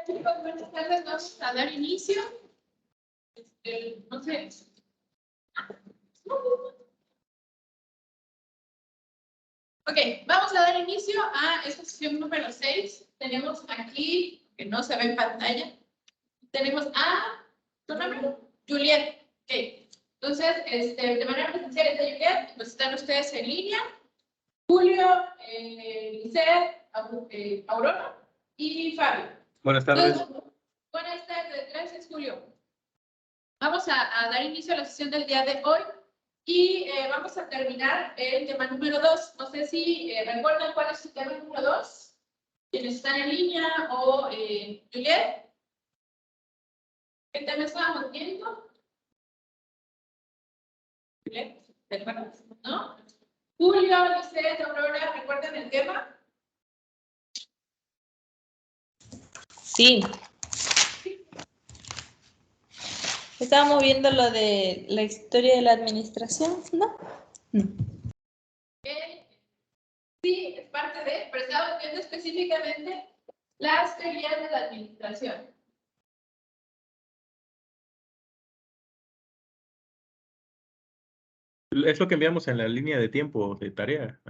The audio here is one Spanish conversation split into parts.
chicos, buenas tardes. Vamos a dar inicio. No sé. Ok, vamos a dar inicio a esta sesión número 6. Tenemos aquí, que no se ve en pantalla, tenemos a, ¿tu nombre? Juliet. Ok, entonces, de manera presencial es de Juliet, pues están ustedes en línea. Julio, Lisette, Aurora y Fabio. Buenas tardes. Entonces, buenas tardes, gracias Julio. Vamos a dar inicio a la sesión del día de hoy y vamos a terminar el tema número 2. No sé si recuerdan cuál es el tema número 2. Quienes están en línea o Juliet. ¿Qué tema estábamos viendo? Juliet, ¿te acuerdas? ¿No? Julio, Lisette, Aurora, ¿recuerdan el tema? Sí. Estábamos viendo lo de la historia de la administración, ¿no? Sí, es parte de, pero estamos viendo específicamente las teorías de la administración. Es lo que enviamos en la línea de tiempo de tarea.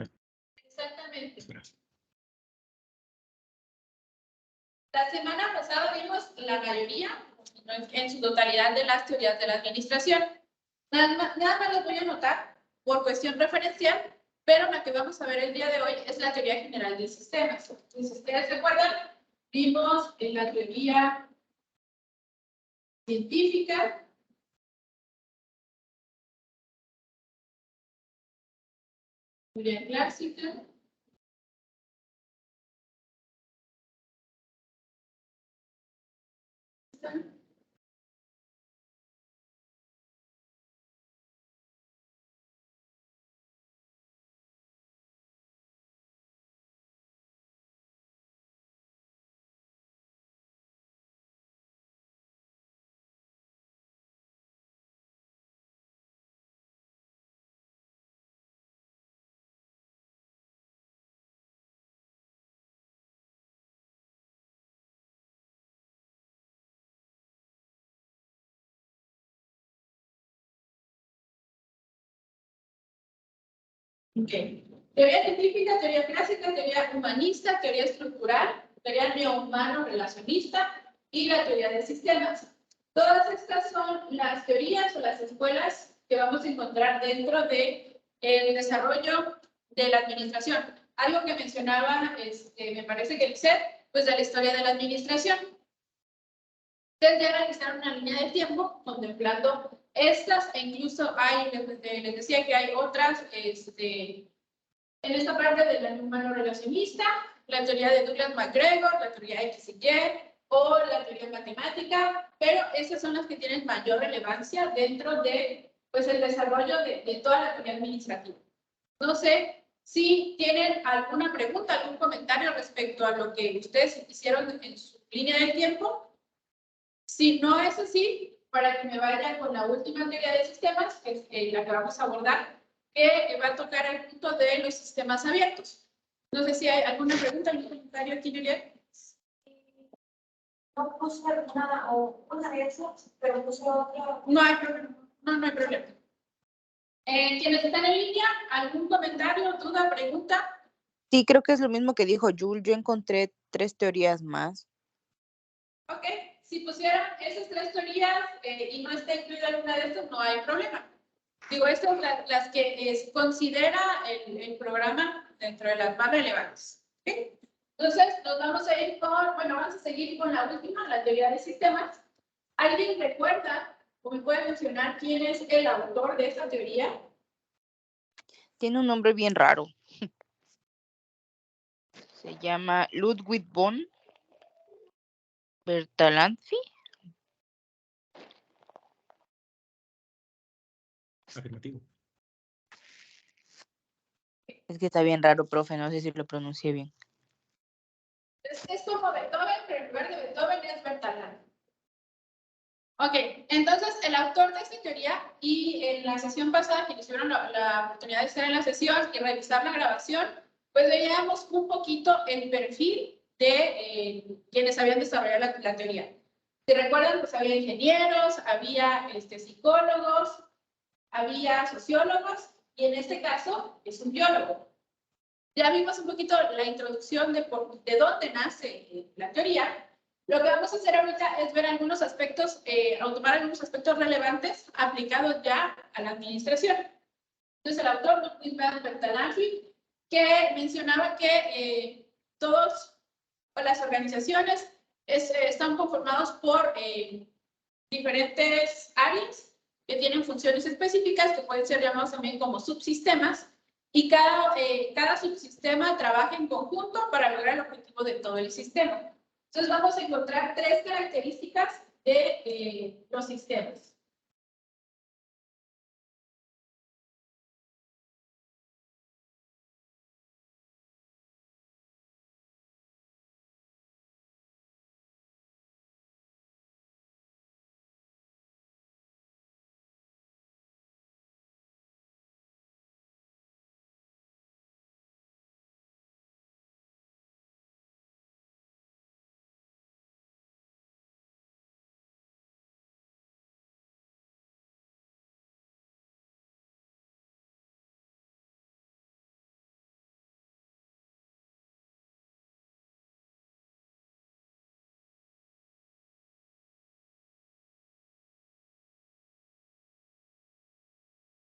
Exactamente. La semana pasada vimos la mayoría, en su totalidad, de las teorías de la administración. Nada más los voy a anotar por cuestión referencial, pero la que vamos a ver el día de hoy es la teoría general de sistemas. Si ustedes recuerdan, vimos en la teoría científica, teoría clásica, okay. Teoría científica, teoría clásica, teoría humanista, teoría estructural, teoría neo-humano relacionista y la teoría de sistemas. Todas estas son las teorías o las escuelas que vamos a encontrar dentro del desarrollo de la administración. Algo que mencionaba, me parece que Lisette, pues de la historia de la administración. Ustedes ya realizaron una línea de tiempo contemplando estas, e incluso hay, les decía que hay otras, en esta parte del humano relacionista, la teoría de Douglas MacGregor, la teoría X y Y, o la teoría matemática, pero esas son las que tienen mayor relevancia dentro de, pues, el desarrollo de toda la teoría administrativa. No sé si tienen alguna pregunta, algún comentario respecto a lo que ustedes hicieron en su línea de tiempo. Si no es así, para que me vaya con la última teoría de sistemas, que es la que vamos a abordar, que va a tocar el punto de los sistemas abiertos. No sé si hay alguna pregunta, algún comentario aquí, Juliet. No puse nada o una de esas, pero puse otra. No hay problema. No hay problema. Quienes están en línea, ¿algún comentario, duda, pregunta? Sí, creo que es lo mismo que dijo Jules. Yo encontré 3 teorías más. Ok, si pusieran esas 3 teorías y no está incluida alguna de estas, no hay problema. Digo, estas son las que considera el programa dentro de las más relevantes. ¿Okay? Entonces, nos vamos a ir vamos a seguir con la última, la teoría de sistemas. ¿Alguien recuerda o me puede mencionar quién es el autor de esta teoría? Tiene un nombre bien raro. Se llama Ludwig von Bertalanffy. Afirmativo. Es que está bien raro, profe. No sé si lo pronuncié bien. Es como Beethoven, pero en lugar de Beethoven es Bertalanffy. Ok, entonces el autor de esta teoría, y en la sesión pasada, que tuvieron la oportunidad de estar en la sesión y revisar la grabación, pues veíamos un poquito el perfil de quienes habían desarrollado la teoría. Si recuerdan, pues había ingenieros, había psicólogos, había sociólogos, y en este caso es un biólogo. Ya vimos un poquito la introducción de dónde nace la teoría. Lo que vamos a hacer ahorita es ver algunos aspectos, o tomar algunos aspectos relevantes aplicados ya a la administración. Entonces, el autor, Luis Bertalanffy, que mencionaba que todas las organizaciones están conformados por diferentes áreas que tienen funciones específicas, que pueden ser llamados también como subsistemas, y cada subsistema trabaja en conjunto para lograr el objetivo de todo el sistema. Entonces vamos a encontrar 3 características de los sistemas.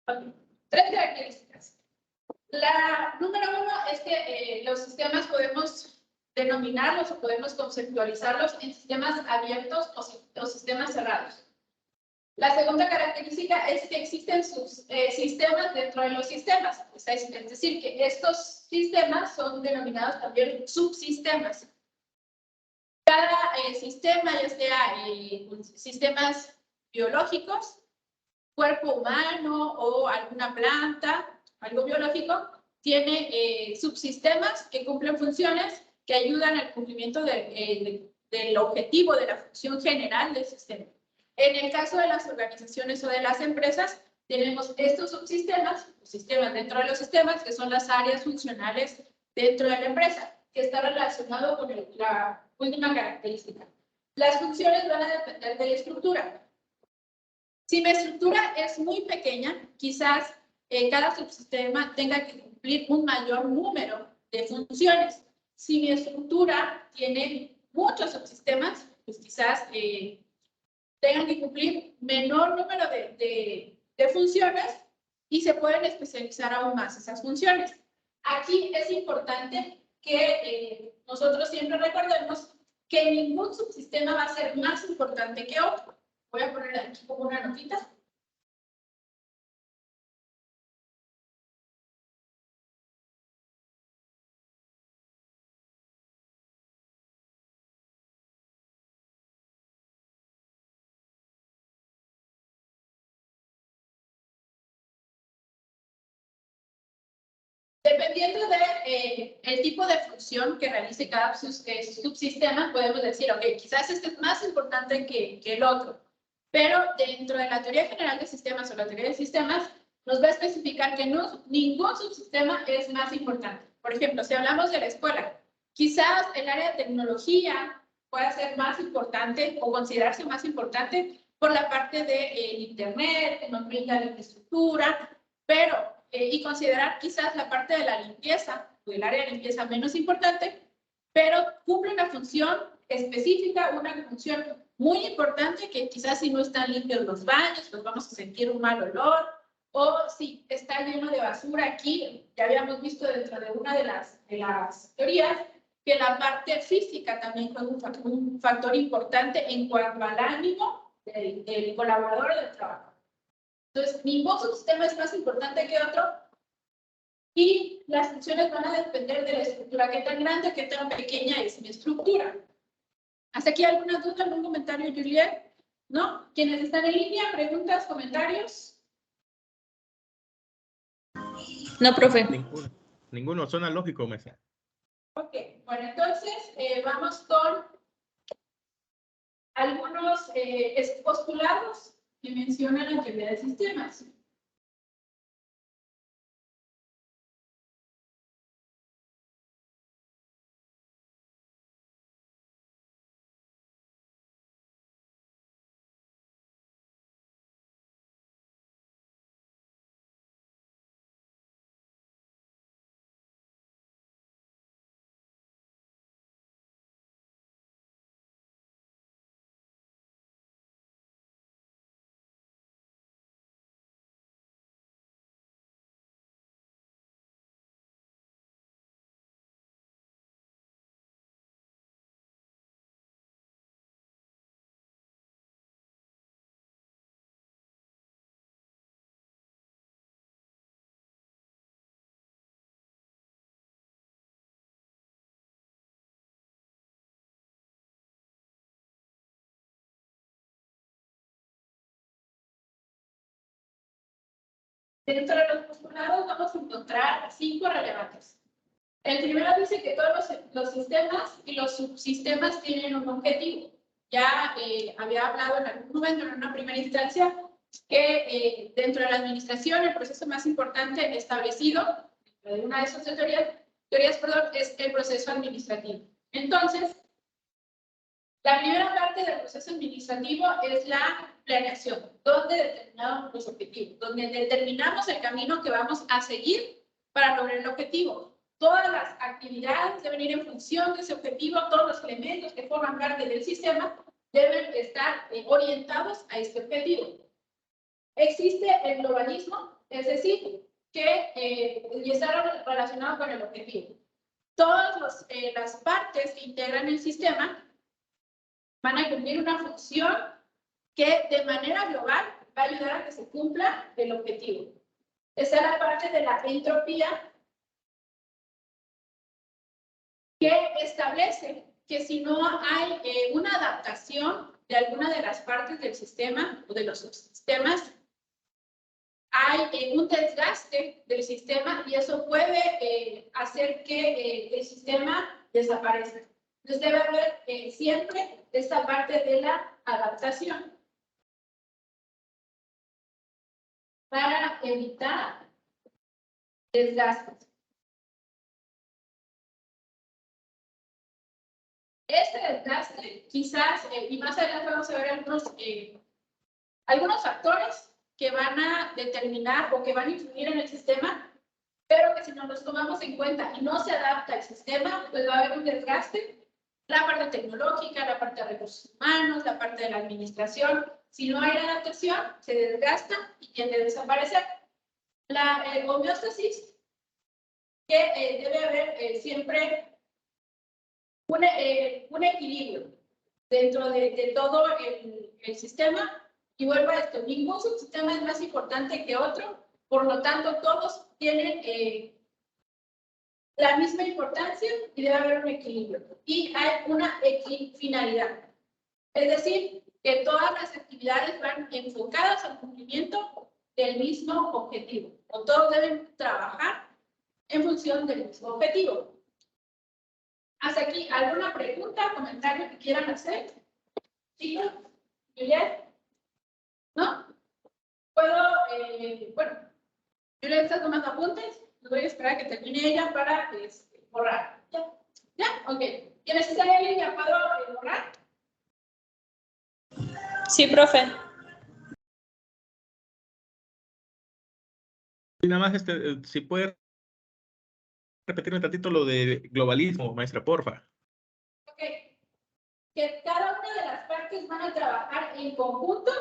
Okay. 3 características. La número 1 es que los sistemas podemos denominarlos o podemos conceptualizarlos en sistemas abiertos o sistemas cerrados. La segunda característica es que existen sistemas dentro de los sistemas. Es decir, que estos sistemas son denominados también subsistemas. Cada sistema, ya sea sistemas biológicos, cuerpo humano o alguna planta, algo biológico, tiene subsistemas que cumplen funciones que ayudan al cumplimiento del objetivo, de la función general del sistema. En el caso de las organizaciones o de las empresas, tenemos estos subsistemas, los sistemas dentro de los sistemas, que son las áreas funcionales dentro de la empresa, que está relacionado con la última característica. Las funciones van a depender de la estructura. Si mi estructura es muy pequeña, quizás cada subsistema tenga que cumplir un mayor número de funciones. Si mi estructura tiene muchos subsistemas, pues quizás tengan que cumplir menor número de funciones y se pueden especializar aún más esas funciones. Aquí es importante que nosotros siempre recordemos que ningún subsistema va a ser más importante que otro. Voy a poner aquí como una notita. Dependiendo del tipo de función que realice cada subsistema, podemos decir, ok, quizás este es más importante que el otro. Pero dentro de la teoría general de sistemas o la teoría de sistemas, nos va a especificar que ningún subsistema es más importante. Por ejemplo, si hablamos de la escuela, quizás el área de tecnología pueda ser más importante o considerarse más importante por la parte de Internet, que nos brinda la infraestructura, pero y considerar quizás la parte de la limpieza, o el área de limpieza menos importante, pero cumple una función específica, una función muy importante que quizás si no están limpios los baños, pues vamos a sentir un mal olor, o si está lleno de basura aquí, ya habíamos visto dentro de una de las teorías, que la parte física también juega un factor importante en cuanto al ánimo del colaborador del trabajo. Entonces, ningún subsistema es más importante que otro y las funciones van a depender de la estructura. ¿Qué tan grande, qué tan pequeña es mi estructura? ¿Hasta aquí alguna duda, algún comentario, Juliet? ¿No? ¿Quienes están en línea? ¿Preguntas, comentarios? No, profe. Ninguno. Suena lógico, Mesa. Ok, bueno, entonces vamos con algunos postulados que mencionan la teoría de sistemas. Dentro de los postulados vamos a encontrar 5 relevantes. El primero dice que todos los sistemas y los subsistemas tienen un objetivo. Ya había hablado en algún momento, en una primera instancia, que dentro de la administración el proceso más importante establecido, de una de esas teorías, es el proceso administrativo. Entonces, la primera parte del proceso administrativo es la planeación, donde determinamos los objetivos, donde determinamos el camino que vamos a seguir para lograr el objetivo. Todas las actividades deben ir en función de ese objetivo, todos los elementos que forman parte del sistema deben estar orientados a este objetivo. Existe el globalismo, es decir, que está relacionado con el objetivo. Todas las partes que integran el sistema van a cumplir una función que de manera global va a ayudar a que se cumpla el objetivo. Esa es la parte de la entropía, que establece que si no hay una adaptación de alguna de las partes del sistema o de los subsistemas, hay un desgaste del sistema y eso puede hacer que el sistema desaparezca. Entonces debe haber siempre esta parte de la adaptación para evitar desgastes. Este desgaste, quizás, y más adelante vamos a ver algunos factores que van a determinar o que van a influir en el sistema, pero que si no los tomamos en cuenta y no se adapta al sistema, pues va a haber un desgaste. La parte tecnológica, la parte de recursos humanos, la parte de la administración. Si no hay adaptación, se desgasta y tiende a desaparecer. La homeostasis, que debe haber siempre un equilibrio dentro de todo el sistema. Y vuelvo a esto, ningún subsistema es más importante que otro, por lo tanto todos tienen la misma importancia y debe haber un equilibrio. Y hay una equifinalidad, es decir, que todas las actividades van enfocadas al cumplimiento del mismo objetivo, o todos deben trabajar en función del mismo objetivo. Hasta aquí, ¿alguna pregunta, comentario que quieran hacer? ¿Chicos? ¿Juliet? ¿No? ¿Puedo? Bueno, Juliet está tomando apuntes. Voy a esperar a que termine ella para borrar. ¿Ya? ¿Ya? Ok. ¿Y necesaria alguien ya puedo borrar? Sí, profe. Y nada más, si puede repetirme un tantito lo de globalismo, maestra, porfa. Ok. Que cada una de las partes van a trabajar en conjunto.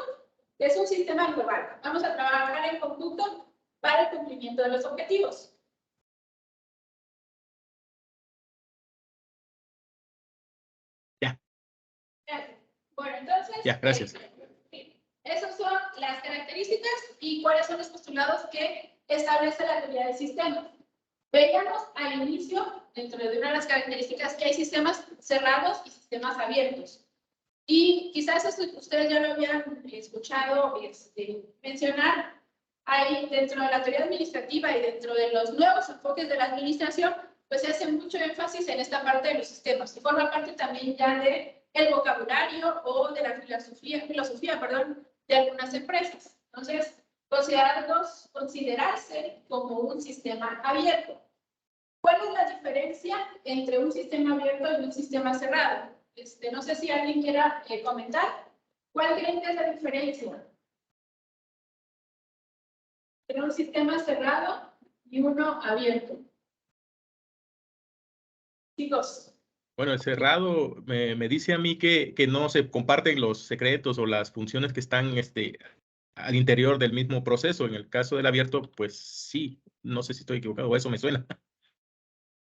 Es un sistema global. Vamos a trabajar en conjunto para el cumplimiento de los objetivos. Ya. Bueno, entonces, Ya, gracias. esas son las características y cuáles son los postulados que establece la teoría del sistema. Veíamos al inicio, dentro de una de las características, que hay sistemas cerrados y sistemas abiertos. Y quizás esto ustedes ya lo habían escuchado mencionar. Hay dentro de la teoría administrativa y dentro de los nuevos enfoques de la administración, pues se hace mucho énfasis en esta parte de los sistemas y forma parte también ya de el vocabulario o de la filosofía, de algunas empresas. Entonces, considerarse como un sistema abierto. ¿Cuál es la diferencia entre un sistema abierto y un sistema cerrado? No sé si alguien quiera comentar. ¿Cuál creen que es la diferencia entre un sistema cerrado y uno abierto? Chicos. Bueno, el cerrado me dice a mí que no se comparten los secretos o las funciones que están al interior del mismo proceso. En el caso del abierto, pues sí, no sé si estoy equivocado, eso me suena.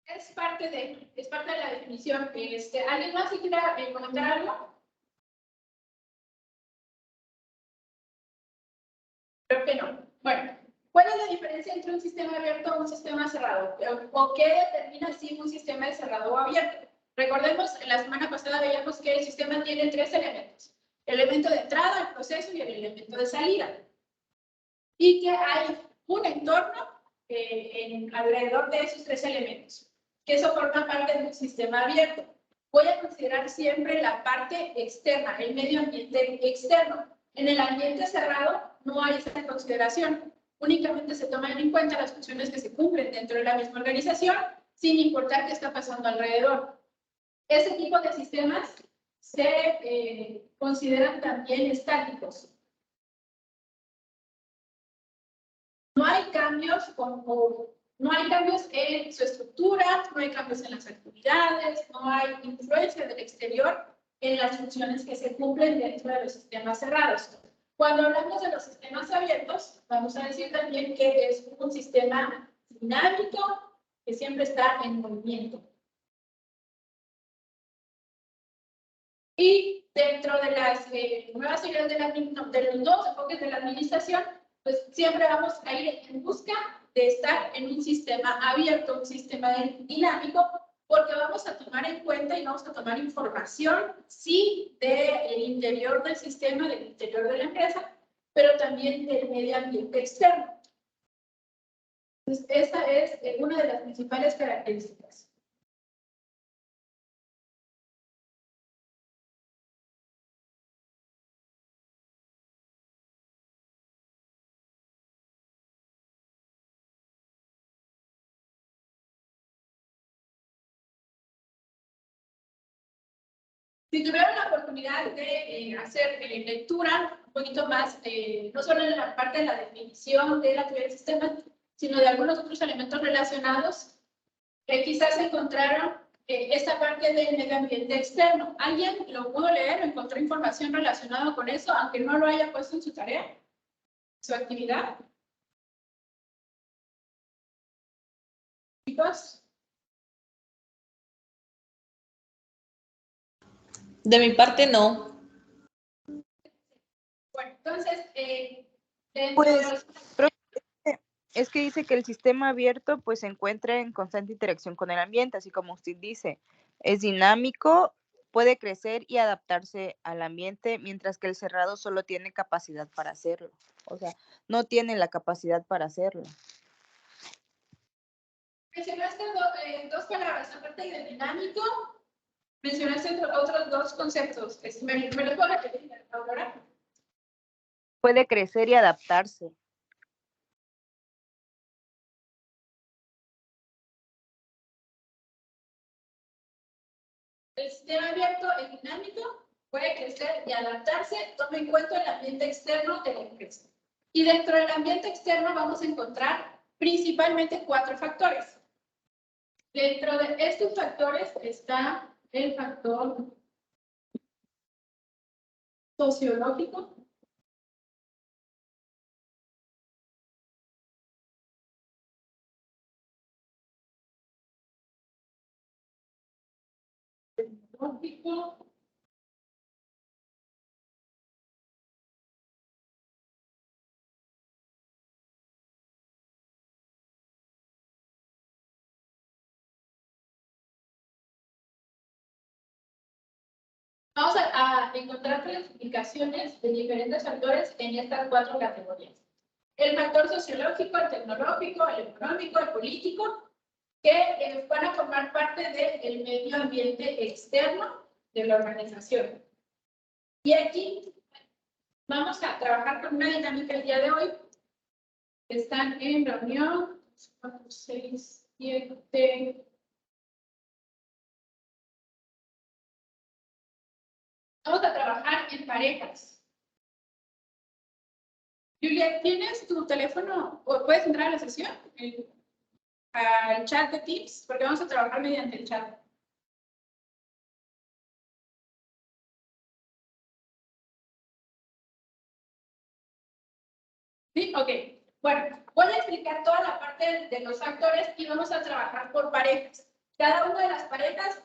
Es parte de la definición. ¿Alguien más que quiera comentar algo? Creo que no. Bueno, ¿cuál es la diferencia entre un sistema abierto y un sistema cerrado? ¿O qué determina si un sistema es cerrado o abierto? Recordemos, la semana pasada veíamos que el sistema tiene 3 elementos. El elemento de entrada, el proceso y el elemento de salida. Y que hay un entorno alrededor de esos tres elementos, que eso forma parte de un sistema abierto. Voy a considerar siempre la parte externa, el medio ambiente externo. En el ambiente cerrado no hay esa consideración. Únicamente se toman en cuenta las funciones que se cumplen dentro de la misma organización, sin importar qué está pasando alrededor. Ese tipo de sistemas se consideran también estáticos. No hay cambios no hay cambios en su estructura, no hay cambios en las actividades, no hay influencia del exterior en las funciones que se cumplen dentro de los sistemas cerrados. Cuando hablamos de los sistemas abiertos, vamos a decir también que es un sistema dinámico que siempre está en movimiento. Y dentro de las nuevas ideas de los dos enfoques de la administración, pues siempre vamos a ir en busca de estar en un sistema abierto, un sistema dinámico, porque vamos a tomar en cuenta y vamos a tomar información, sí, del interior del sistema, del interior de la empresa, pero también del medio ambiente externo. Entonces, esa es una de las principales características. Si tuvieron la oportunidad de hacer lectura un poquito más, no solo en la parte de la definición de la teoría del sistema, sino de algunos otros elementos relacionados, quizás encontraron esta parte del medio ambiente externo. ¿Alguien lo pudo leer o encontró información relacionada con eso, aunque no lo haya puesto en su tarea, su actividad? Chicos. De mi parte, no. Bueno, entonces, Pues, es que dice que el sistema abierto pues se encuentra en constante interacción con el ambiente, así como usted dice. Es dinámico, puede crecer y adaptarse al ambiente, mientras que el cerrado solo tiene capacidad para hacerlo. O sea, no tiene la capacidad para hacerlo. mencionaste dos palabras, aparte de dinámico, mencionaste otros dos conceptos. ¿Me lo puedo repetir, Aurora? Puede crecer y adaptarse. El sistema abierto es dinámico, puede crecer y adaptarse, toma en cuenta el ambiente externo de la empresa. Y dentro del ambiente externo vamos a encontrar principalmente 4 factores. Dentro de estos factores está el factor sociológico, tecnológico, vamos a encontrar clasificaciones de diferentes factores en estas 4 categorías. El factor sociológico, el tecnológico, el económico, el político, que van a formar parte del medio ambiente externo de la organización. Y aquí vamos a trabajar con una dinámica el día de hoy. Están en reunión 4, 6, 7. Vamos a trabajar en parejas. Julia, ¿tienes tu teléfono o puedes entrar a la sesión? Al chat de Teams, porque vamos a trabajar mediante el chat. ¿Sí? Ok. Bueno, voy a explicar toda la parte de los factores y vamos a trabajar por parejas. Cada una de las parejas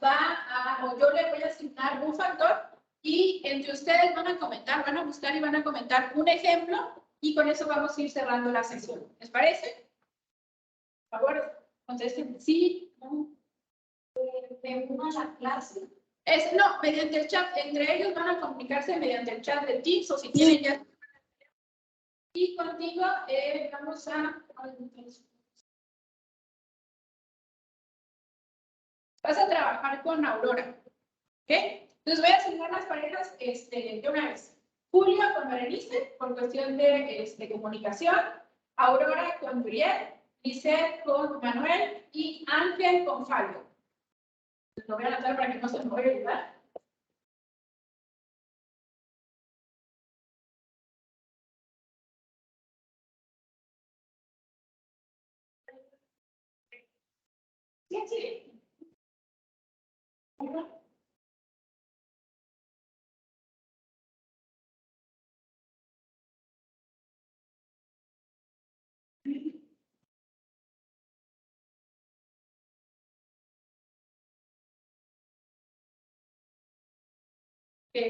o yo le voy a asignar un factor y entre ustedes van a comentar, van a buscar y van a comentar un ejemplo y con eso vamos a ir cerrando la sesión. ¿Les parece? Por favor, contesten sí, no. ¿Me uno a la clase? No, mediante el chat. Entre ellos van a comunicarse mediante el chat de Teams o si tienen ya Y contigo vamos a... Vas a trabajar con Aurora, ¿ok? Entonces voy a asignar las parejas de una vez. Julio con Berenice, por cuestión de comunicación. Aurora con Brielle. Lisette con Manuel. Y Ángel con Fabio. Lo voy a anotar para que no se me vaya a olvidar. Sí, sí.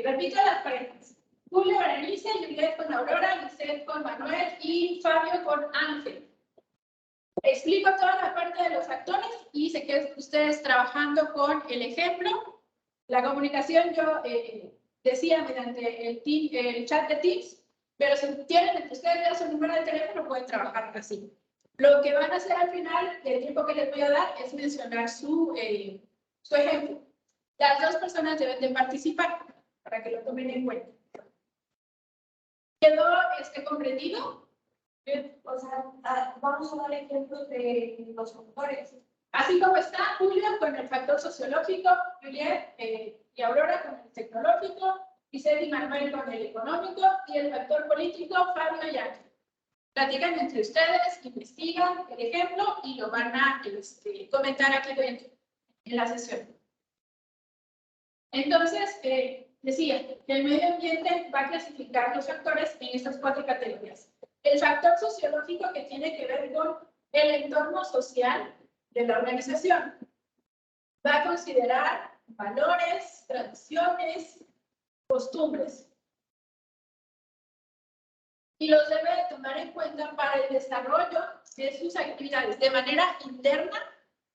Repito las parejas. Julio, Berenice, Juliet con Aurora, Lisette con Manuel y Fabio con Ángel. Explico toda la parte de los actores y se quedan ustedes trabajando con el ejemplo. La comunicación yo decía mediante el chat de Teams, pero si tienen entre ustedes ya su número de teléfono pueden trabajar así. Lo que van a hacer al final del tiempo que les voy a dar es mencionar su ejemplo. Las dos personas deben de participar para que lo tomen en cuenta. ¿Quedó comprendido? O sea, vamos a dar ejemplos de los autores. Así como está Julio con el factor sociológico, Juliet y Aurora con el tecnológico, Lisette y Manuel con el económico y el factor político, Fabio y Ángel. Platican entre ustedes, investigan el ejemplo y lo van a comentar aquí dentro en la sesión. Entonces, decía que el medio ambiente va a clasificar los factores en estas 4 categorías. El factor sociológico que tiene que ver con el entorno social de la organización. Va a considerar valores, tradiciones, costumbres. Y los debe de tomar en cuenta para el desarrollo de sus actividades de manera interna,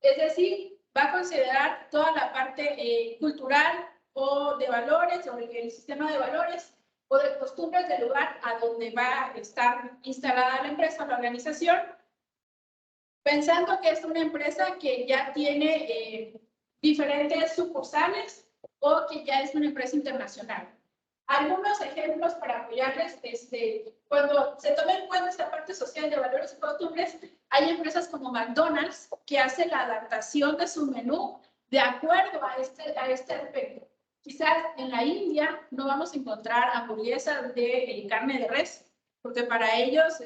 es decir, va a considerar toda la parte cultural o de valores, o el sistema de valores, o de costumbres del lugar a donde va a estar instalada la empresa o la organización, pensando que es una empresa que ya tiene diferentes sucursales o que ya es una empresa internacional. Algunos ejemplos para apoyarles, cuando se toma en cuenta esta parte social de valores y costumbres, hay empresas como McDonald's que hacen la adaptación de su menú de acuerdo a este aspecto. Quizás en la India no vamos a encontrar hamburguesas de carne de res, porque para ellos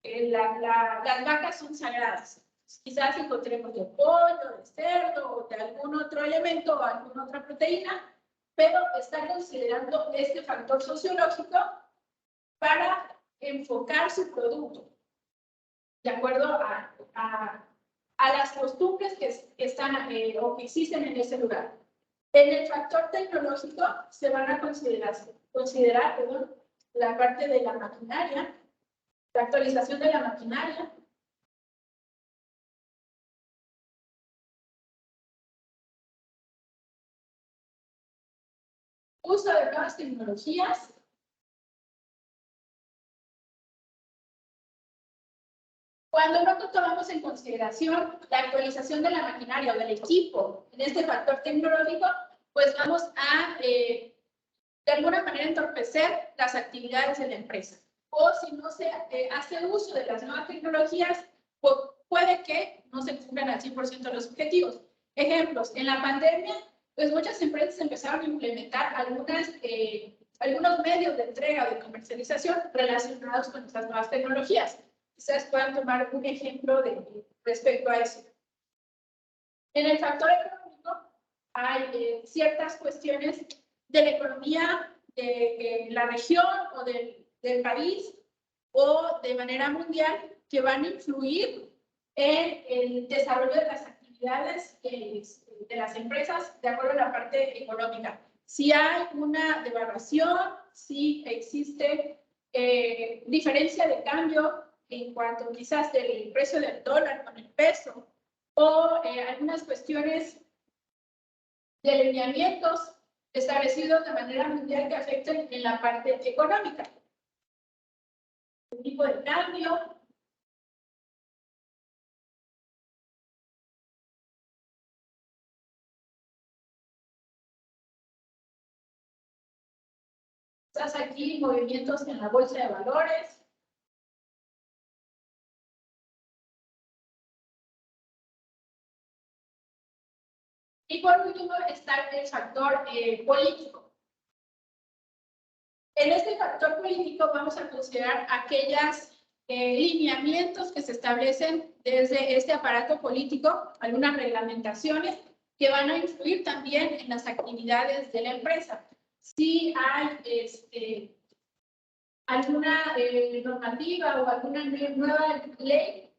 las vacas son sagradas. Quizás encontremos de pollo, de cerdo o de algún otro elemento o alguna otra proteína, pero está considerando este factor sociológico para enfocar su producto de acuerdo a las costumbres que están o que existen en ese lugar. En el factor tecnológico se van a considerar la parte de la maquinaria, la actualización de la maquinaria, uso de nuevas tecnologías, cuando no tomamos en consideración la actualización de la maquinaria o del equipo en este factor tecnológico, pues vamos a de alguna manera entorpecer las actividades de la empresa. O si no se hace uso de las nuevas tecnologías, pues puede que no se cumplan al 100% los objetivos. Ejemplos, en la pandemia, pues muchas empresas empezaron a implementar algunos medios de entrega o de comercialización relacionados con estas nuevas tecnologías. Quizás puedan tomar un ejemplo respecto a eso. En el factor económico hay ciertas cuestiones de la economía de la región o del país o de manera mundial que van a influir en el desarrollo de las actividades de las empresas de acuerdo a la parte económica. Si hay una devaluación, si existe diferencia de cambio en cuanto quizás del precio del dólar con el peso o algunas cuestiones de lineamientos establecidos de manera mundial que afecten en la parte económica. tipo de cambio. Estás aquí, movimientos en la bolsa de valores. Y por último está el factor político. En este factor político vamos a considerar aquellos lineamientos que se establecen desde este aparato político, algunas reglamentaciones que van a influir también en las actividades de la empresa. Si hay alguna normativa o alguna nueva ley,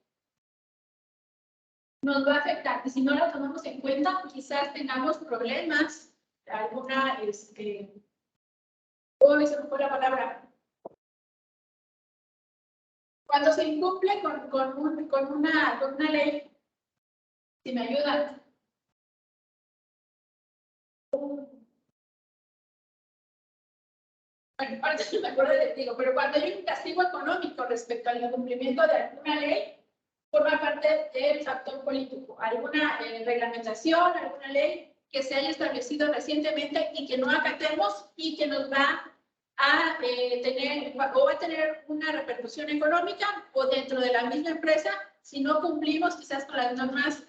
nos va a afectar. Y si no la tomamos en cuenta, quizás tengamos problemas, alguna, ¿cómo se me fue la palabra? Cuando se incumple con una ley, si me ayudan. Bueno, ahorita no me acuerdo de digo, pero cuando hay un castigo económico respecto al incumplimiento de alguna ley, forma parte del factor político. Alguna reglamentación, alguna ley que se haya establecido recientemente y que no acatemos y que nos va a tener una repercusión económica o dentro de la misma empresa si no cumplimos quizás con las normas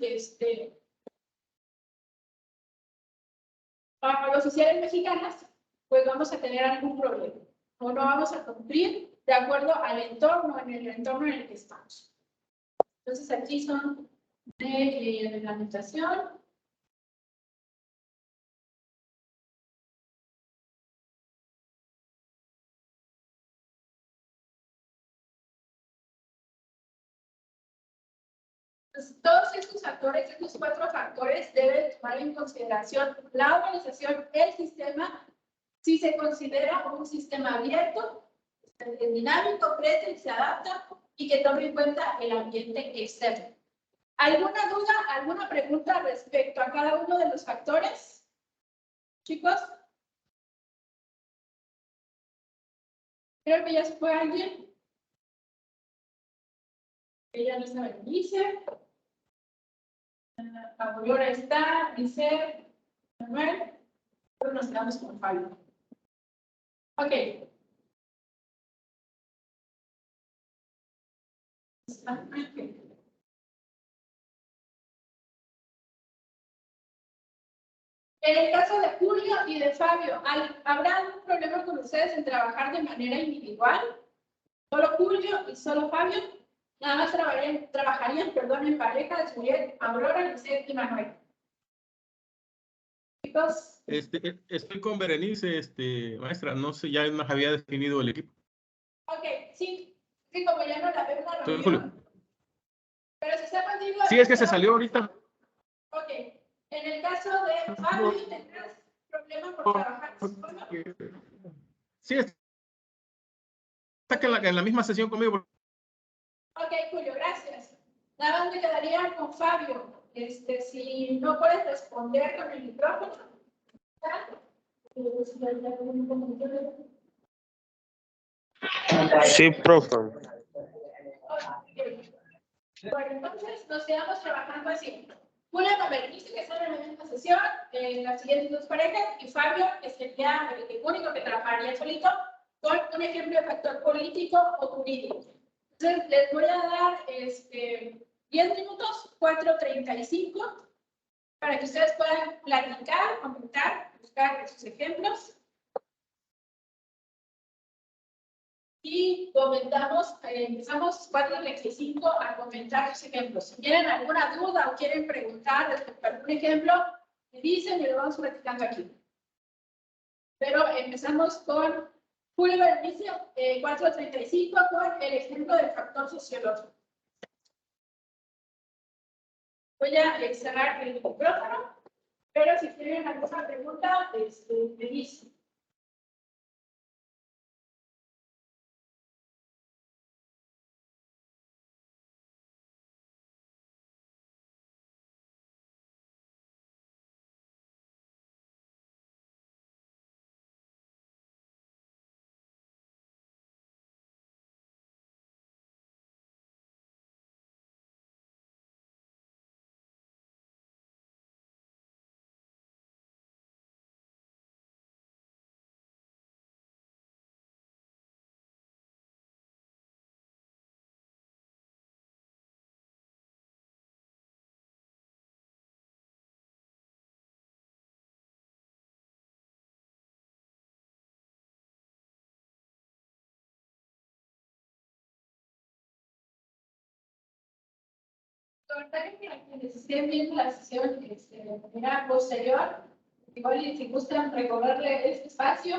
oficiales mexicanas, pues vamos a tener algún problema o no vamos a cumplir de acuerdo al entorno, en el entorno en el que estamos. Entonces aquí son de reglamentación. Entonces, todos estos factores, estos 4 factores, deben tomar en consideración la organización, el sistema, si se considera un sistema abierto, dinámico, crece y se adapta y que tome en cuenta el ambiente externo. ¿Alguna duda, alguna pregunta respecto a cada uno de los factores? Chicos. Creo que ya se fue alguien. Ella no sabe qué dice. Aurora está, dice Manuel. Pero nos quedamos con Fabio. Ok. En el caso de Julio y de Fabio, ¿habrá algún problema con ustedes en trabajar de manera individual? ¿Solo Julio y solo Fabio? Nada más trabajarían, en pareja de Juliet, Aurora, Lisette y Manuel. Chicos. Estoy con Berenice, maestra, no sé, ya nos había definido el equipo. Ok, sí, como ya no la veo en la Soy reunión. Julio. Pero si está contigo. Sí, es que se salió ahorita. Ok, en el caso de Fabio, ¿tendrás problema por trabajar solo? Sí, está en la misma sesión conmigo. Ok, Julio, gracias. Nada más me quedaría con Fabio. Si no puedes responder con el micrófono. Sí, profe. Okay. Bueno, entonces nos quedamos trabajando así. Julio con Berenice, que están en la misma sesión, las siguientes 2 parejas, y Fabio, que sería el único que trabajaría solito, con un ejemplo de factor político o jurídico. Entonces, les voy a dar 10 minutos, 4:35, para que ustedes puedan platicar, comentar, buscar sus ejemplos. Y empezamos 4:35 a comentar sus ejemplos. Si tienen alguna duda o quieren preguntar respecto a algún ejemplo, me dicen y lo vamos platicando aquí. Pero empezamos con Julio Berenice, 4:35, con el ejemplo del factor sociológico. Voy a cerrar el micrófono, pero si tienen alguna pregunta, me dicen. Comentario para quienes estén viendo la sesión de manera posterior, igual y si gustan recorrerle este espacio,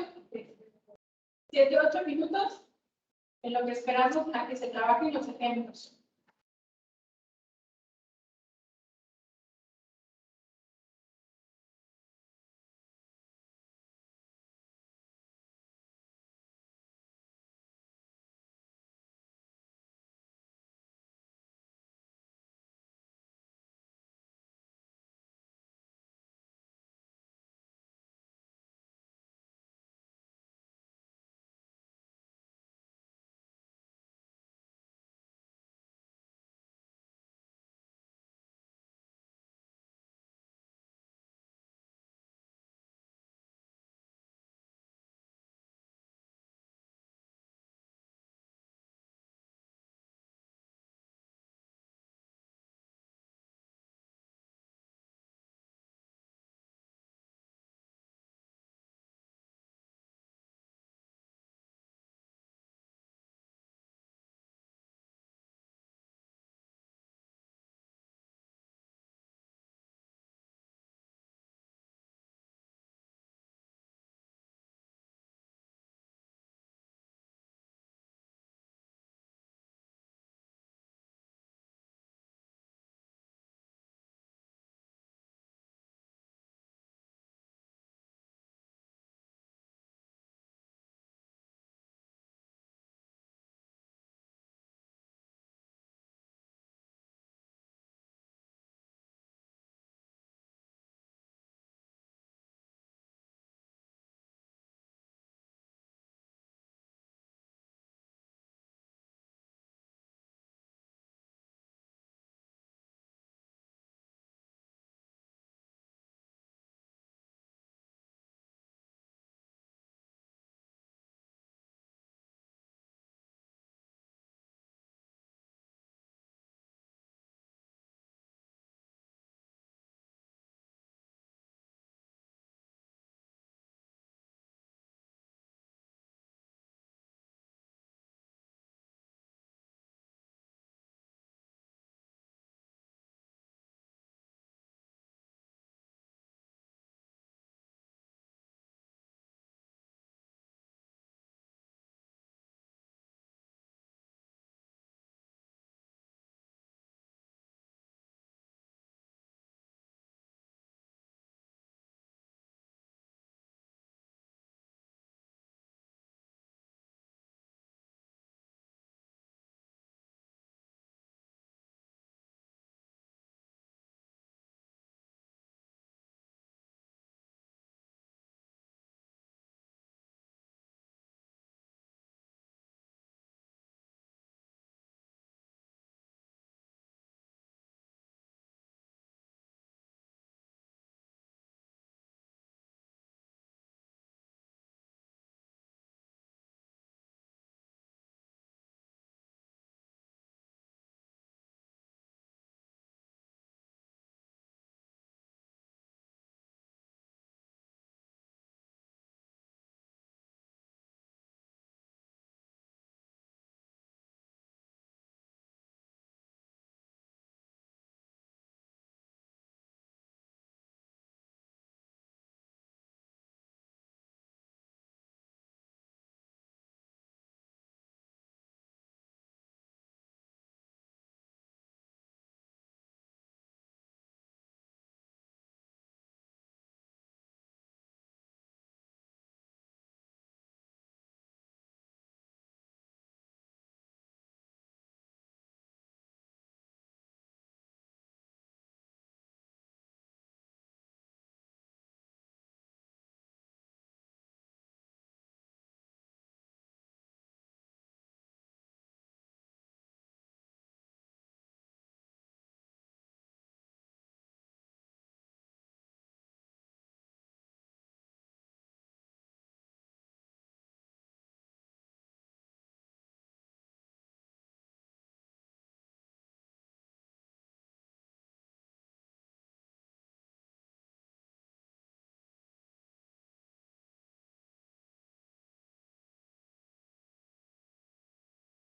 7, 8 minutos, en lo que esperamos a que se trabajen los ejemplos.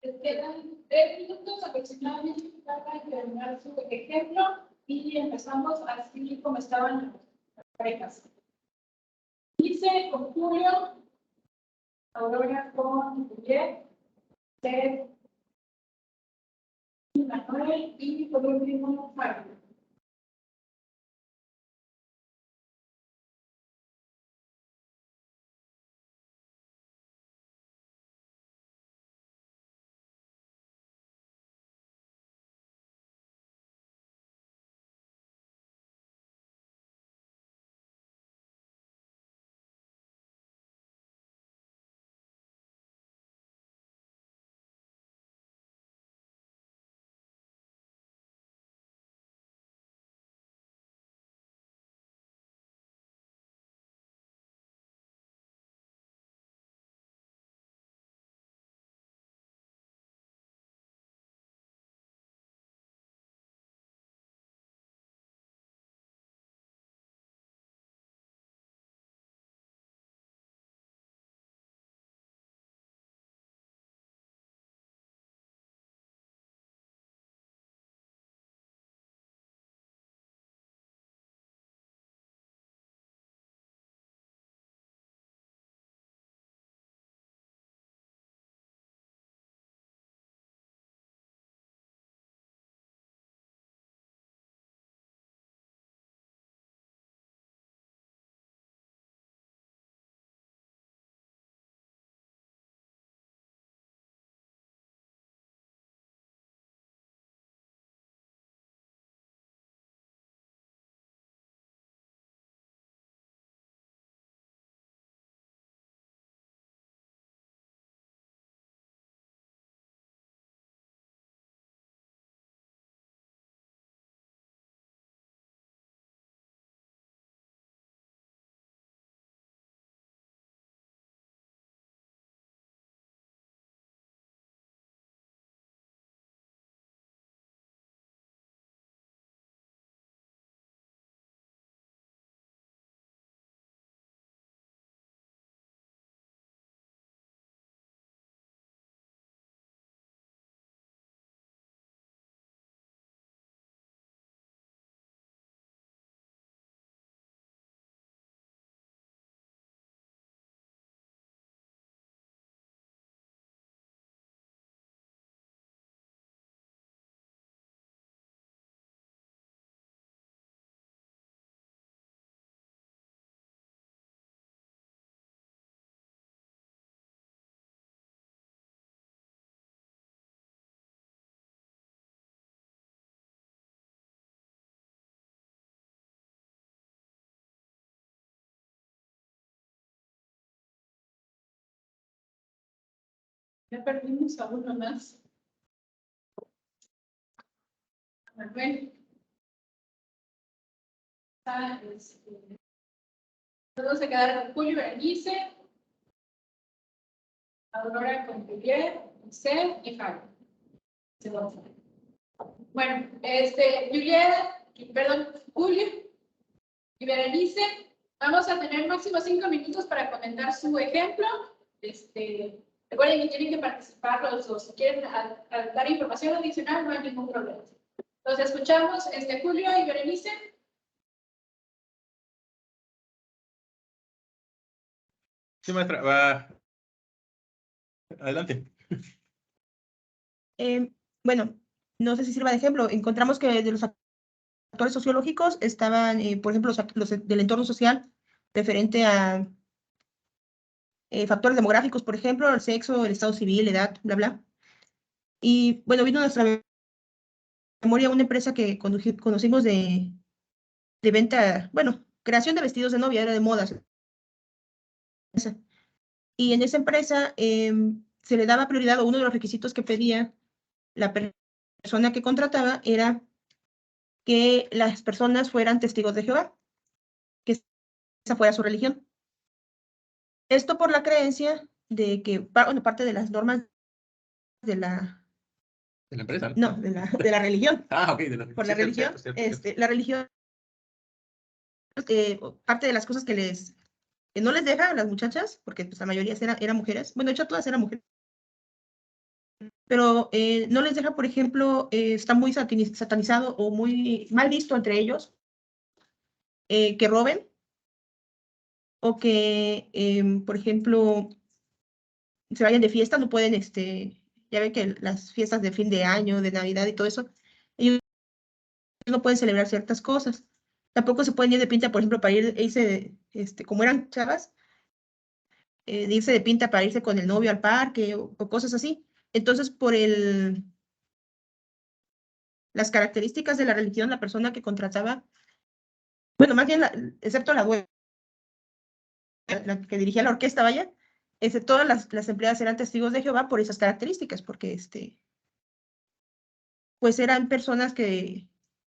Les quedan 3 minutos aproximadamente para terminar su ejemplo y empezamos así como estaban las parejas. Dice con Julio, Aurora con Juliet, Ted, Manuel y por último Fabio. Ya perdimos a uno más. Manuel. Todos se quedaron con Julio, Berenice, Aurora con Juliet, Giselle y Fabio. Bueno, Juliet, perdón, Julio y Berenice, vamos a tener máximo 5 minutos para comentar su ejemplo. Recuerden que tienen que participar los dos. Si quieren dar información adicional, no hay ningún problema. Los escuchamos, Julio y Berenice. Sí, maestra, va. Adelante. Bueno, no sé si sirva de ejemplo. Encontramos que de los factores sociológicos estaban, por ejemplo, los del entorno social, referente a factores demográficos, por ejemplo, el sexo, el estado civil, edad, bla, bla. Y bueno, vino a nuestra memoria una empresa que conocimos de venta, bueno, creación de vestidos de novia, era de modas. Y en esa empresa se le daba prioridad, o uno de los requisitos que pedía la persona que contrataba era que las personas fueran testigos de Jehová, que esa fuera su religión. Esto por la creencia de que, bueno, parte de las normas de la... ¿De la empresa? No, de la religión. Ah, ok. Por la religión, la religión, parte de las cosas que no les deja a las muchachas, porque pues la mayoría eran mujeres, bueno, de hecho todas eran mujeres, pero no les deja, por ejemplo, está muy satanizado o muy mal visto entre ellos que roben o que, por ejemplo, se vayan de fiesta, no pueden, ya ven que las fiestas de fin de año, de Navidad y todo eso, ellos no pueden celebrar ciertas cosas. Tampoco se pueden ir de pinta, por ejemplo, para irse, como eran chavas, de irse de pinta para irse con el novio al parque o cosas así. Entonces, por las características de la religión, la persona que contrataba, bueno, más bien, excepto la dueña, la que dirigía la orquesta, vaya, todas las empleadas eran testigos de Jehová por esas características, porque pues eran personas en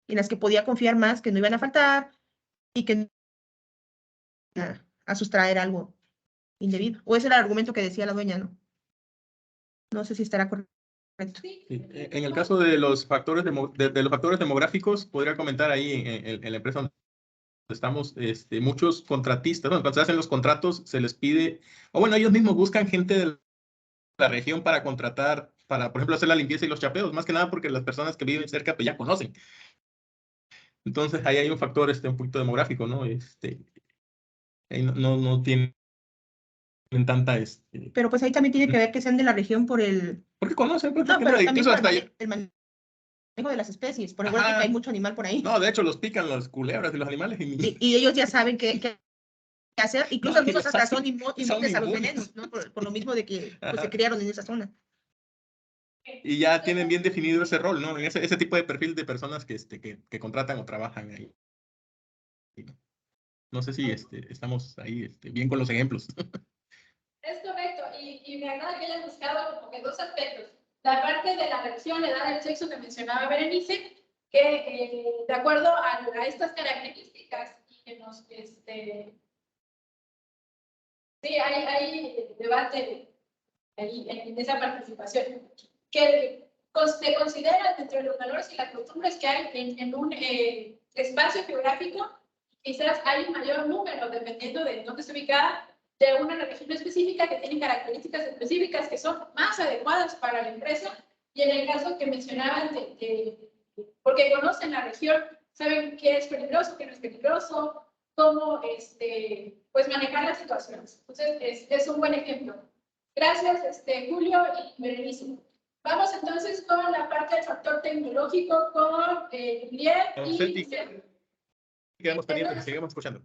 las que podía confiar más, que no iban a faltar y que a sustraer algo indebido. O ese era el argumento que decía la dueña, ¿no? No sé si estará correcto. Sí, en el caso de los factores, de los factores demográficos, podría comentar ahí en la empresa donde estamos, muchos contratistas, bueno, cuando se hacen los contratos, se les pide, o bueno, ellos mismos buscan gente de la región para contratar, para, por ejemplo, hacer la limpieza y los chapeos, más que nada porque las personas que viven cerca, pues ya conocen. Entonces, ahí hay un factor, un poquito demográfico, ¿no? Ahí no tienen tanta, Pero pues ahí también tiene que ver que sean de la región por el... porque conocen, pues, No, pero también incluso por hasta el manejo de las especies, por ejemplo, que Ajá. hay mucho animal por ahí. No, de hecho, los pican las culebras y los animales. Y ellos ya saben qué hacer, incluso No, algunos y hasta son son inmunes a los inmunes. venenos, ¿no? Por lo mismo de que pues, se Ajá. criaron en esa zona. Y ya tienen bien definido ese rol, ¿no? En ese tipo de perfil de personas que contratan o trabajan ahí. No sé si estamos ahí bien con los ejemplos. Es correcto, y me agrada que hayan buscado como que dos aspectos. La parte de la religión, la edad, el sexo que mencionaba Berenice, que de acuerdo a estas características y que nos, sí, hay debate ahí en esa participación, que se considera dentro de los valores y las costumbres que hay en un espacio geográfico, quizás hay un mayor número, dependiendo de dónde se ubica, de una región específica que tiene características específicas que son más adecuadas para la empresa, y en el caso que mencionaban, porque conocen la región, saben qué es peligroso, qué no es peligroso, cómo pues manejar las situaciones. Entonces, es un buen ejemplo. Gracias, Julio y Berenice. Vamos entonces con la parte del factor tecnológico con Juliet y... Quedamos pendientes, sigamos escuchando.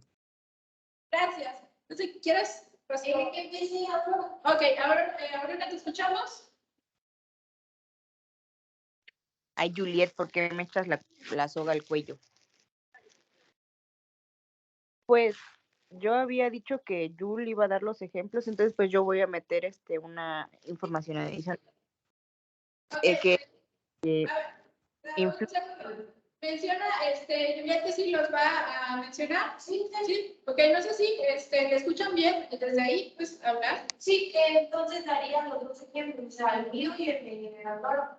Gracias. Entonces, ¿quieres? Ok, ahora te escuchamos. Ay, Juliet, ¿por qué me echas la soga al cuello? Pues yo había dicho que Jul iba a dar los ejemplos, entonces pues yo voy a meter una información adicional. Okay. Influ- Menciona, Juliet, que sí los va a mencionar. Sí. Ok, no sé si le escuchan bien desde ahí, pues hablar. Sí, entonces daría los dos ejemplos, o sea, el mío y el de Álvaro.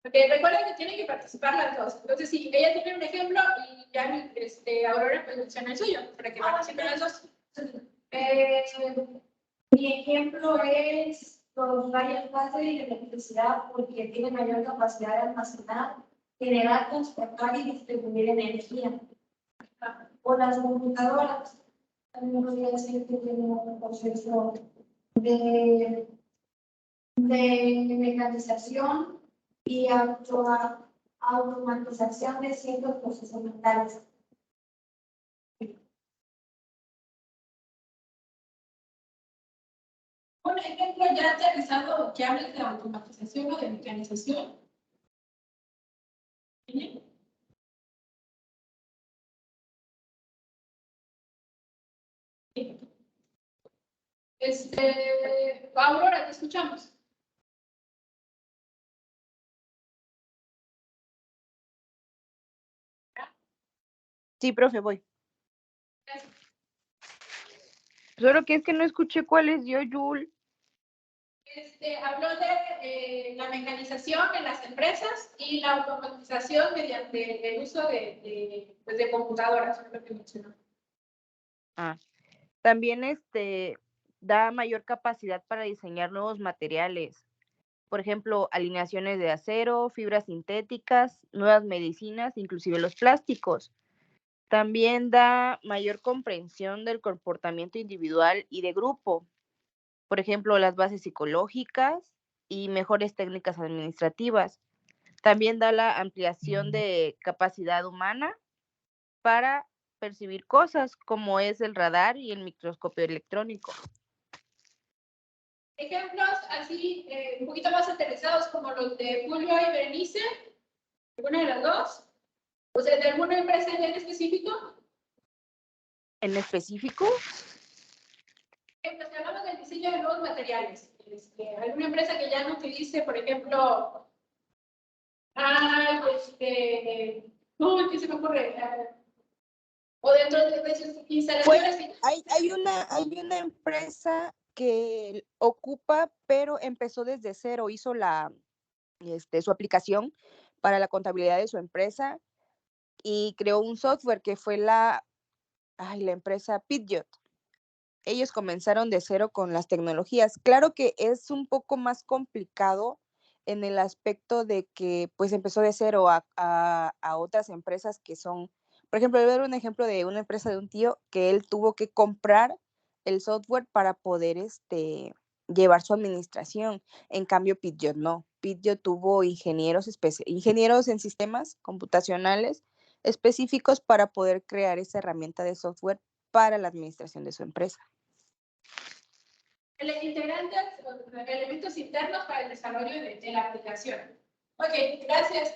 Ok, recuerden que tienen que participar las dos. Entonces, sí, ella tiene un ejemplo y ya Aurora pues menciona el suyo, para que participen las dos. Mi ejemplo es los rayos láser y la electricidad porque tienen mayor capacidad de almacenar, generar, transportar y distribuir energía. O las computadoras, también podría decir que tienen un proceso de mecanización y automatización de ciertos procesos mentales. Un ejemplo ya aterrizado que hable de automatización o de mecanización. ¿Sí? Aurora, te escuchamos. Sí, profe, voy. Solo que es que no escuché cuáles dio Jul. Habló de la mecanización en las empresas y la automatización mediante el uso pues de computadoras, es lo que mencionó. También da mayor capacidad para diseñar nuevos materiales. Por ejemplo, alineaciones de acero, fibras sintéticas, nuevas medicinas, inclusive los plásticos. También da mayor comprensión del comportamiento individual y de grupo. Por ejemplo, las bases psicológicas y mejores técnicas administrativas. También da la ampliación de capacidad humana para percibir cosas como es el radar y el microscopio electrónico. Ejemplos así un poquito más aterrizados como los de Julio y Berenice, alguna de las dos, o sea, de alguna empresa en específico. ¿En específico? Si hablamos del diseño de nuevos materiales, alguna empresa que ya no utilice, por ejemplo, ¿qué se me ocurre? O dentro de sus instalaciones. Hay una empresa que ocupa, pero empezó desde cero, hizo su aplicación para la contabilidad de su empresa y creó un software que fue la empresa Pidgeot. Ellos comenzaron de cero con las tecnologías. Claro que es un poco más complicado en el aspecto de que pues empezó de cero a otras empresas que son, por ejemplo, voy a dar un ejemplo de una empresa de un tío que él tuvo que comprar el software para poder llevar su administración. En cambio, Pidgeot no. Pidgeot tuvo ingenieros en sistemas computacionales específicos para poder crear esa herramienta de software para la administración de su empresa. Integrantes o elementos internos para el desarrollo de la aplicación. Ok, gracias,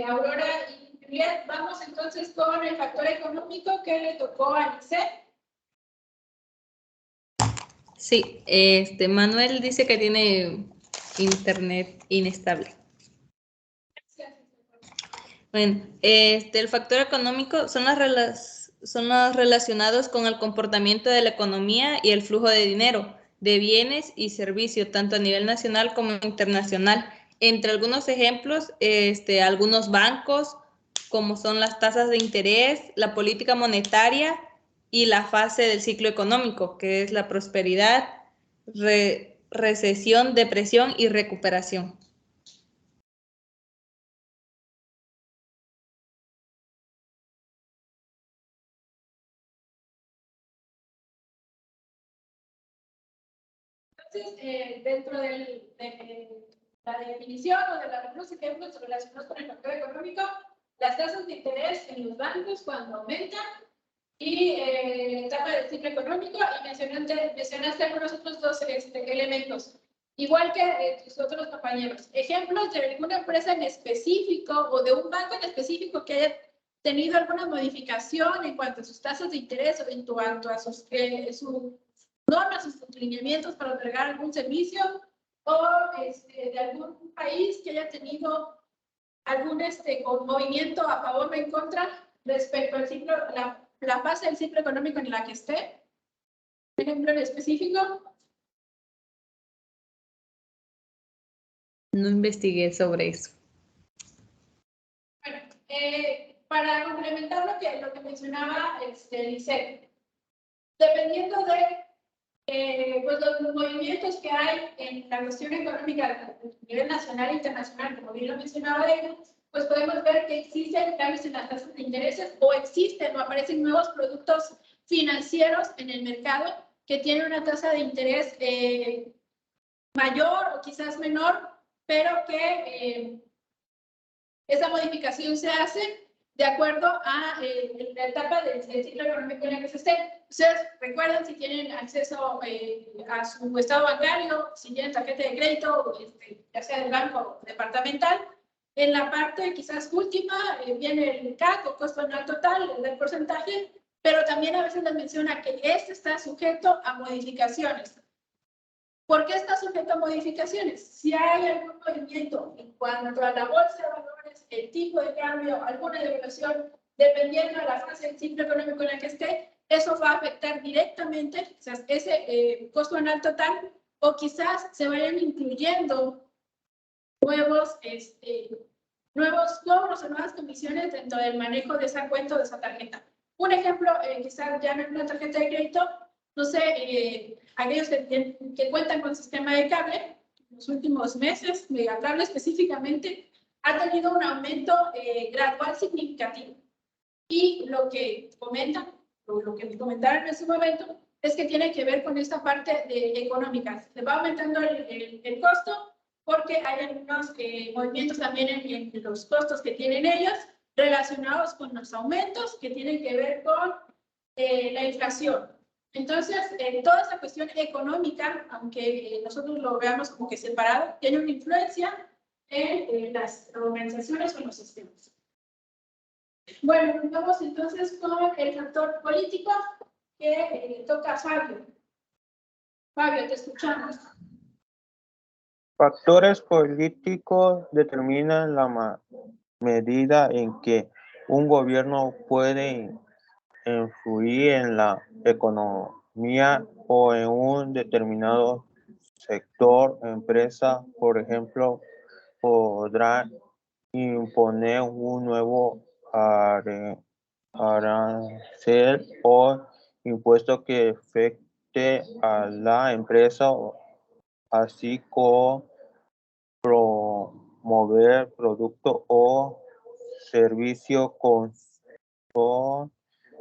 Aurora y Juliet. Vamos entonces con el factor económico que le tocó a Lisette. Sí, Manuel dice que tiene internet inestable. Gracias. Bueno, el factor económico son los relacionados con el comportamiento de la economía y el flujo de dinero, de bienes y servicios, tanto a nivel nacional como internacional. Entre algunos ejemplos, algunos bancos, como son las tasas de interés, la política monetaria y la fase del ciclo económico, que es la prosperidad, recesión, depresión y recuperación. Entonces, dentro de la definición o de los ejemplos relacionados con el factor económico, las tasas de interés en los bancos cuando aumentan y la etapa del ciclo económico, y mencionaste algunos otros dos elementos, igual que tus otros compañeros. Ejemplos de alguna empresa en específico o de un banco en específico que haya tenido alguna modificación en cuanto a sus tasas de interés o en cuanto a sus normas, sus lineamientos para otorgar algún servicio, o de algún país que haya tenido algún movimiento a favor o en contra respecto al ciclo, la fase del ciclo económico en la que esté. Un ejemplo en específico. No investigué sobre eso. Bueno, para complementar lo que mencionaba Lisette, dependiendo de pues los movimientos que hay en la cuestión económica a nivel nacional e internacional, como bien lo mencionaba ella, pues podemos ver que existen cambios en las tasas de intereses o existen o aparecen nuevos productos financieros en el mercado que tienen una tasa de interés mayor o quizás menor, pero que esa modificación se hace de acuerdo a la etapa del ciclo económico en la que se esté. Ustedes recuerdan si tienen acceso a su estado bancario, si tienen tarjeta de crédito, ya sea del banco o departamental. En la parte quizás última viene el CAC o costo anual total del porcentaje, pero también a veces les menciona que este está sujeto a modificaciones. ¿Por qué está sujeto a modificaciones? Si hay algún movimiento en cuanto a la bolsa de valores, el tipo de cambio, alguna devaluación, dependiendo de la fase del ciclo económico en la que esté, eso va a afectar directamente quizás ese costo anual total, o quizás se vayan incluyendo nuevos cobros o nuevas comisiones dentro del manejo de esa cuenta o de esa tarjeta. Un ejemplo, quizás ya en una tarjeta de crédito, no sé, aquellos que cuentan con sistema de cable, en los últimos meses, Megacable específicamente, ha tenido un aumento gradual significativo. Y lo que comentan, o lo que me comentaron en ese momento, es que tiene que ver con esta parte económica. Se va aumentando el costo porque hay algunos movimientos también en los costos que tienen ellos relacionados con los aumentos que tienen que ver con la inflación. Entonces, toda esta cuestión económica, aunque nosotros lo veamos como que separado, tiene una influencia en las organizaciones o en los sistemas. Bueno, vamos entonces con el factor político que toca a Fabio. Fabio, te escuchamos. Factores políticos determinan la medida en que un gobierno puede influir en la economía o en un determinado sector, empresa, por ejemplo, podrá imponer un nuevo arancel o impuesto que afecte a la empresa, así como promover producto o servicio con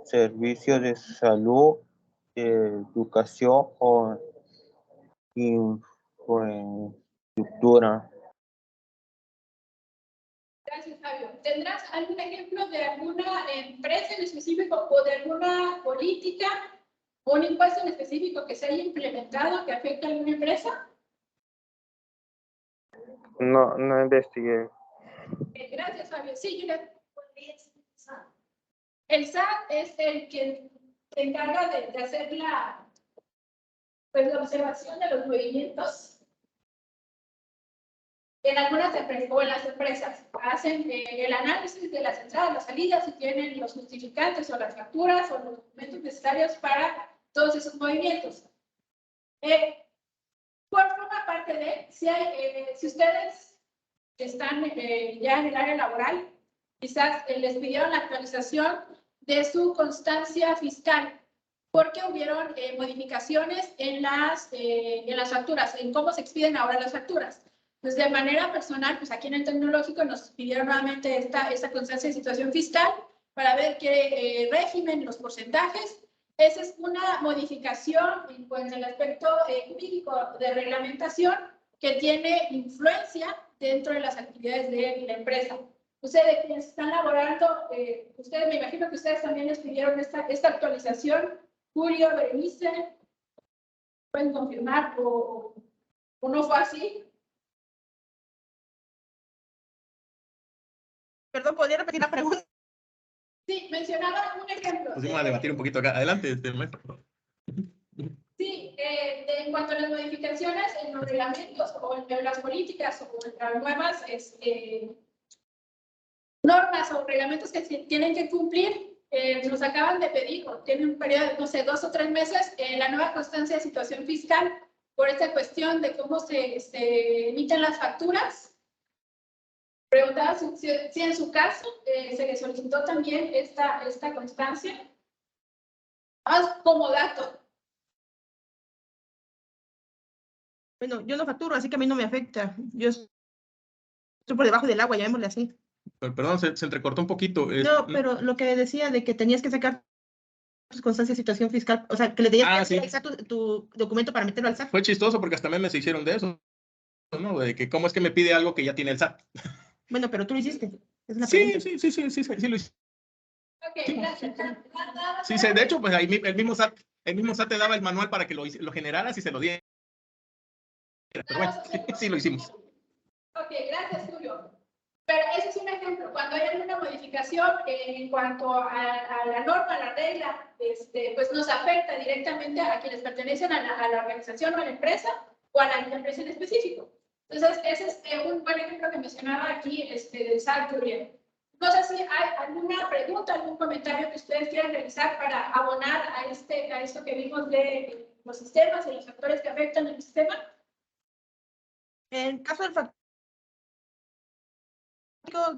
servicios de salud, educación o infraestructura. Gracias, Fabio. ¿Tendrás algún ejemplo de alguna empresa en específico o de alguna política o un impuesto en específico que se haya implementado que afecte a alguna empresa? No investigué. Gracias, Fabio. Sí, Julia. El SAT es el que se encarga de hacer la observación de los movimientos en algunas empresas o en las empresas. Hacen el análisis de las entradas, las salidas, si tienen los justificantes o las facturas o los documentos necesarios para todos esos movimientos. Forma parte de, si ustedes están ya en el área laboral, quizás les pidieron la actualización de su constancia fiscal, porque hubieron modificaciones en las facturas, en cómo se expiden ahora las facturas. Pues de manera personal, pues aquí en el tecnológico nos pidieron nuevamente esta constancia de situación fiscal para ver qué régimen, los porcentajes. Esa es una modificación en cuanto al aspecto jurídico de reglamentación que tiene influencia dentro de las actividades de la empresa. Ustedes quienes están laborando, ustedes, me imagino que ustedes también les pidieron esta actualización. Julio, Berenice, ¿pueden confirmar o no fue así? Perdón, ¿podría repetir la pregunta? Sí, mencionaba un ejemplo. Nos vamos a debatir un poquito acá. Adelante, maestro. Sí, en cuanto a las modificaciones en los reglamentos o en las políticas o en las nuevas normas o reglamentos que se tienen que cumplir, nos acaban de pedir, o tienen un periodo de, no sé, 2 o 3 meses, la nueva constancia de situación fiscal por esta cuestión de cómo se emiten las facturas. Preguntaba si en su caso se le solicitó también esta constancia. Como dato. Bueno, yo no facturo, así que a mí no me afecta. Yo estoy por debajo del agua, llamémosle así. Perdón, se entrecortó un poquito. No, pero lo que decía de que tenías que sacar tus constancias de situación fiscal, o sea, que le tenías que realizar tu documento para meterlo al SAT. Fue chistoso porque hasta memes se hicieron de eso, ¿no? De que cómo es que me pide algo que ya tiene el SAT. Bueno, pero tú lo hiciste. Es una Sí, pregunta. sí lo hice. Ok, gracias. Sí, de hecho, pues ahí el mismo SAT te daba el manual para que lo generaras y se lo diera. Pero bueno, sí lo hicimos. Ok, gracias, Julio. Pero ese es un ejemplo. Cuando hay alguna modificación en cuanto a la norma, a la regla, pues nos afecta directamente a quienes pertenecen a la organización o a la empresa o a la empresa en específico. Entonces, ese es un buen ejemplo que mencionaba aquí del SAT, Julián. No sé si hay alguna pregunta, algún comentario que ustedes quieran realizar para abonar a esto que vimos de los sistemas y los factores que afectan el sistema. En el caso del factor,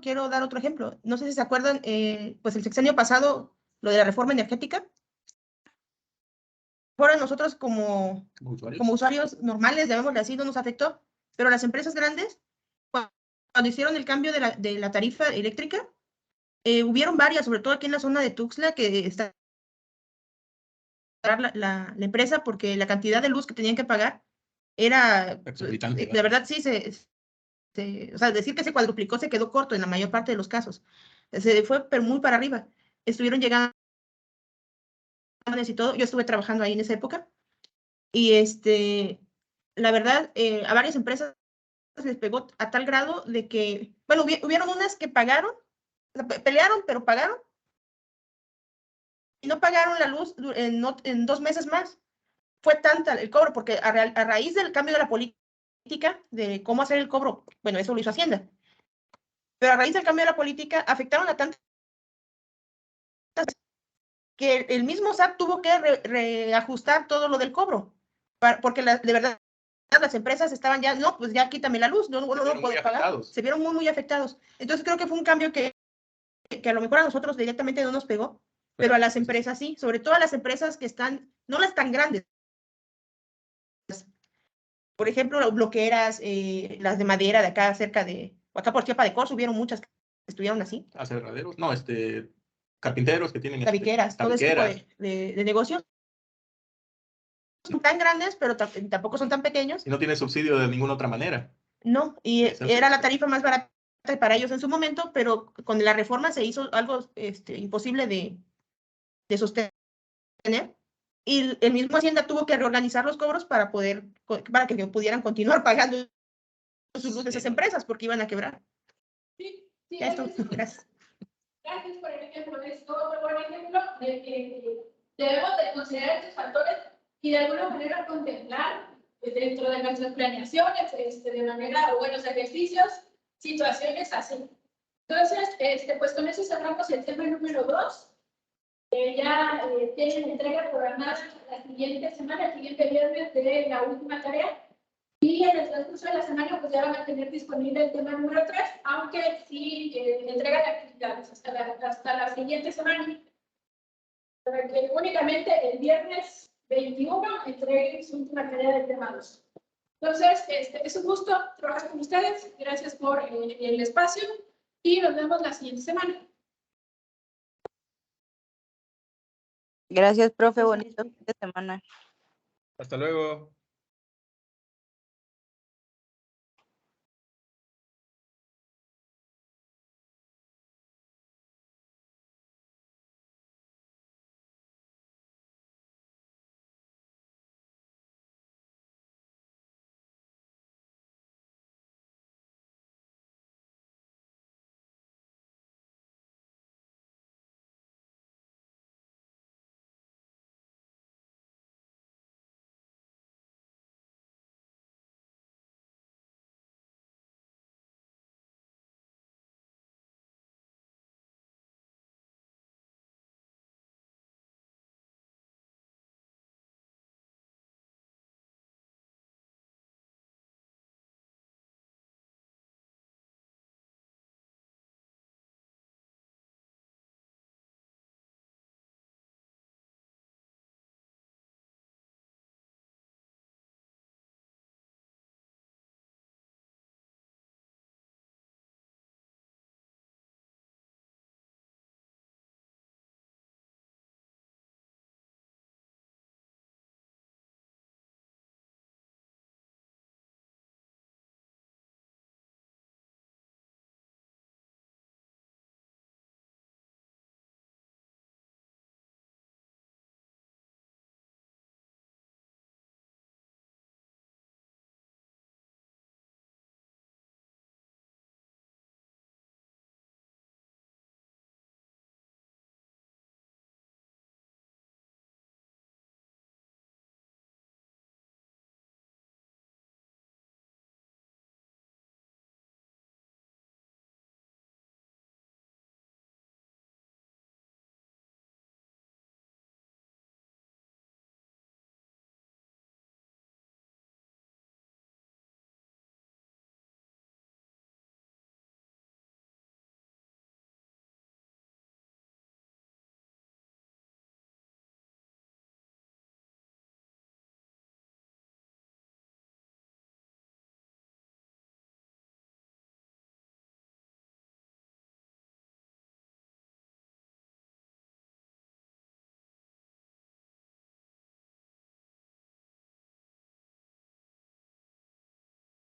quiero dar otro ejemplo. No sé si se acuerdan, pues el sexenio pasado, lo de la reforma energética. fuera nosotros como usuarios. como usuarios normales, llamémosle así, no nos afectó, pero las empresas grandes, cuando hicieron el cambio de la tarifa eléctrica, hubieron varias, sobre todo aquí en la zona de Tuxtla, que está la empresa porque la cantidad de luz que tenían que pagar era, Exorbitante, de verdad, sí, o sea, decir que se cuadruplicó se quedó corto en la mayor parte de los casos. Se fue pero muy para arriba. Estuvieron llegando y todo. Yo estuve trabajando ahí en esa época. Y la verdad, a varias empresas les pegó a tal grado de que, bueno, hubieron unas que pagaron, pelearon, pero pagaron, y no pagaron la luz en 2 meses más. Fue tanta el cobro, porque a raíz del cambio de la política, de cómo hacer el cobro, bueno, eso lo hizo Hacienda, pero a raíz del cambio de la política afectaron a tantas que el mismo SAT tuvo que reajustar todo lo del cobro, porque de verdad las empresas estaban ya, no, pues ya quítame la luz, no lo puedo pagar. Se vieron muy, muy afectados. Entonces creo que fue un cambio que a lo mejor a nosotros directamente no nos pegó, pero a las empresas sí, sobre todo a las empresas que están, no las tan grandes. Por ejemplo, bloqueras, las de madera de acá cerca de, acá por Chiapa de Corzo, hubieron muchas que estuvieron así. Aserraderos, no, carpinteros que tienen Tabiqueras, todo ese tipo de negocios. Son tan grandes, pero tampoco son tan pequeños. Y no tienen subsidio de ninguna otra manera. No, y era la tarifa más barata para ellos en su momento, pero con la reforma se hizo algo imposible de sostener. Y el mismo Hacienda tuvo que reorganizar los cobros para que pudieran continuar pagando sus luz de esas empresas, porque iban a quebrar. Sí, Ya esto, gracias. Gracias por el ejemplo. Es otro buen ejemplo de que debemos de considerar estos factores y de alguna manera contemplar dentro de nuestras planeaciones, de manera, o buenos ejercicios, situaciones así. Entonces, pues con eso cerramos el tema número 2. Ya tienen entrega programada la siguiente semana, el siguiente viernes de la última tarea. Y en el transcurso de la semana, pues ya van a tener disponible el tema número 3, aunque sí entregan actividades hasta la siguiente semana. Para que únicamente el viernes 21 entreguen su última tarea del tema 2. Entonces, es un gusto trabajar con ustedes. Gracias por el espacio y nos vemos la siguiente semana. Gracias, profe. Bonito fin de semana. Hasta luego.